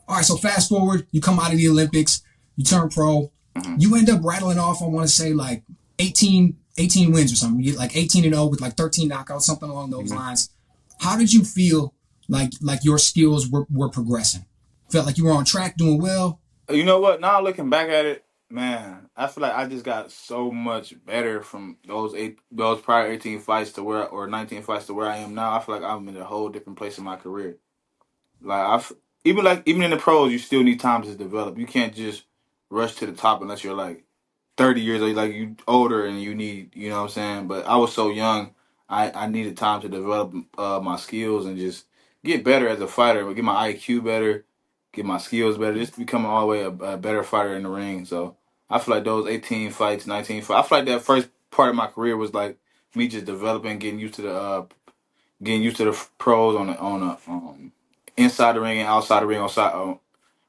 All right, so fast forward, you come out of the Olympics, you turn pro, Hmm. you end up rattling off, I want to say like 18 wins or something. You get like 18-0 with like 13 knockouts, something along those Hmm. lines. How did you feel like your skills were progressing? Felt like you were on track, doing well? You know what? Now looking back at it, man, I feel like I just got so much better from those prior 18 fights to where, or 19 fights to where I am now. I feel like I'm in a whole different place in my career. Even in the pros, you still need time to develop. You can't just rush to the top unless you're like 30 years old, like you older and you need, you know what I'm saying? But I was so young, I needed time to develop my skills and just get better as a fighter, get my IQ better, get my skills better, just becoming all the way a better fighter in the ring. So I feel like those 18 fights, 19 fights, I feel like that first part of my career was like me just developing, getting used to the pros on inside the ring and outside the ring, outside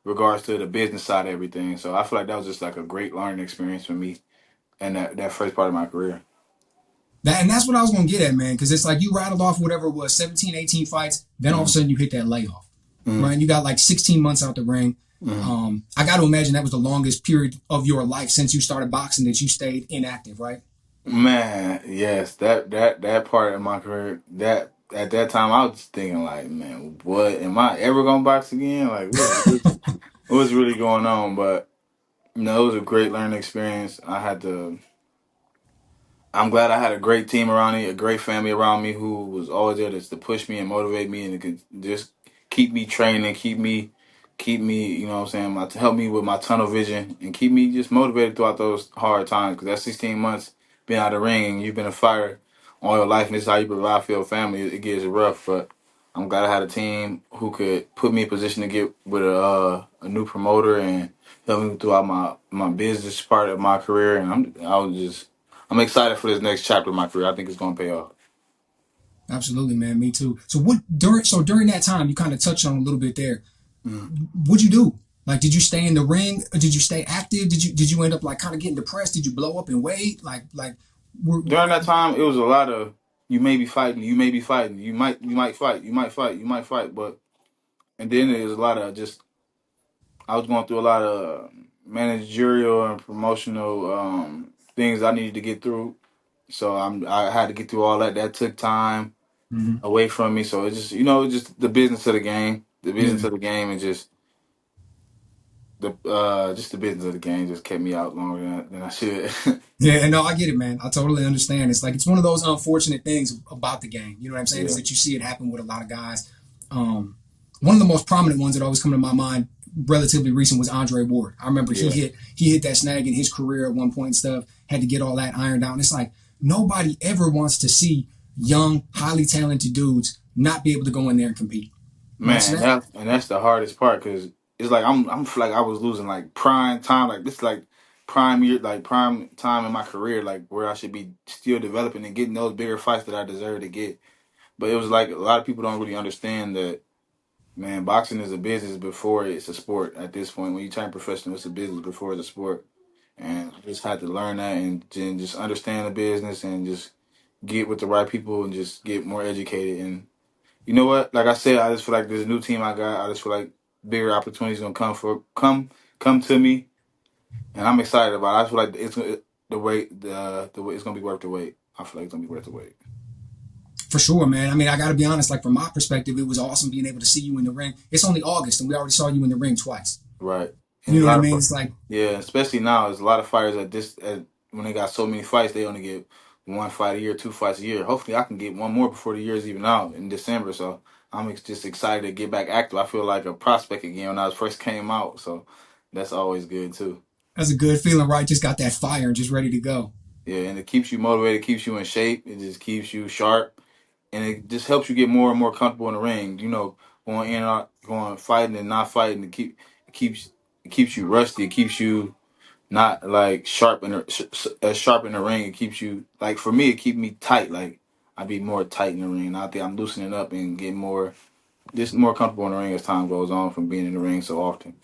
regards to the business side of everything. So I feel like that was just like a great learning experience for me and that first part of my career. And that's what I was gonna get at, man, because it's like you rattled off whatever it was, 17, 18 fights, then all of a Mm-hmm. sudden you hit that layoff. Right? Mm-hmm. And you got like 16 months out the ring. Mm-hmm. I got to imagine that was the longest period of your life since you started boxing that you stayed inactive, right? Man, yes, that part of my career, that at that time I was thinking like, man, what am I ever gonna box again? Like, what's really going on? But it was a great learning experience. I'm glad I had a great team around me, a great family around me who was always there to push me and motivate me and to just keep me training, keep me, you know what I'm saying, to help me with my tunnel vision and keep me just motivated throughout those hard times. Because that 16 months being out of the ring and you've been a fighter all your life and this is how you provide for your family, it gets rough. But I'm glad I had a team who could put me in position to get with a new promoter and help me throughout my business part of my career. And I'm excited for this next chapter of my career. I think it's going to pay off. Absolutely, man. Me too. So during that time, you kind of touched on a little bit there. Mm. What'd you do? Like, did you stay in the ring? Or did you stay active? Did you end up like kind of getting depressed? Did you blow up in weight? Were, During that time, it was a lot of you may be fighting, you may be fighting, you might fight, you might fight, you might fight, but and then it was a lot of just I was going through a lot of managerial and promotional things I needed to get through. So I had to get through all that. That took time Mhm. away from me. So it's just just the business of the game, Yeah. and just the business of the game just kept me out longer than I should. Yeah, no, I get it, man. I totally understand. It's like it's one of those unfortunate things about the game. You know what I'm saying? Is Yeah. that you see it happen with a lot of guys. Um, One of the most prominent ones that always come to my mind, relatively recent, was Andre Ward. I remember he Yeah. hit that snag in his career at one point and stuff. Had to get all that ironed out. And it's like nobody ever wants to see young, highly talented dudes not be able to go in there and compete. Right? So Man, that that's the hardest part because it's like I'm feel like I was losing like prime time, like this like prime year, like prime time in my career, like where I should be still developing and getting those bigger fights that I deserve to get. But it was like a lot of people don't really understand that, man, boxing is a business before it's a sport. At this point, when you turn professional, it's a business before it's a sport. And I just had to learn that and then just understand the business and just get with the right people and just get more educated. And you know what? Like I said, I just feel like this new team I got. I just feel like bigger opportunities gonna come to me, and I'm excited about it. I feel like the wait the wait it's gonna be worth the wait. I feel like it's gonna be worth the wait. for sure, man. I mean, I got to be honest. Like from my perspective, it was awesome being able to see you in the ring. It's only August, and we already saw you in the ring twice. Right. And You a know what I lot mean? of It's like yeah, especially now, there's a lot of fighters when they got so many fights, they only get one fight a year, two fights a year. Hopefully, I can get one more before the year's even out in December. So just excited to get back active. I feel like a prospect again when I first came out. So that's always good too. that's a good feeling, right? Just got that fire and just ready to go. Yeah, and it keeps you motivated, keeps you in shape. It just keeps you sharp, and it just helps you get more and more comfortable in the ring. Going in and out, going fighting and not fighting. It keeps it keeps you rusty. It keeps you not like as sharp in the ring. It keeps you like for me, it keep me tight. Like I be more tight in the ring. I think I'm loosening up and getting more more comfortable in the ring as time goes on from being in the ring so often.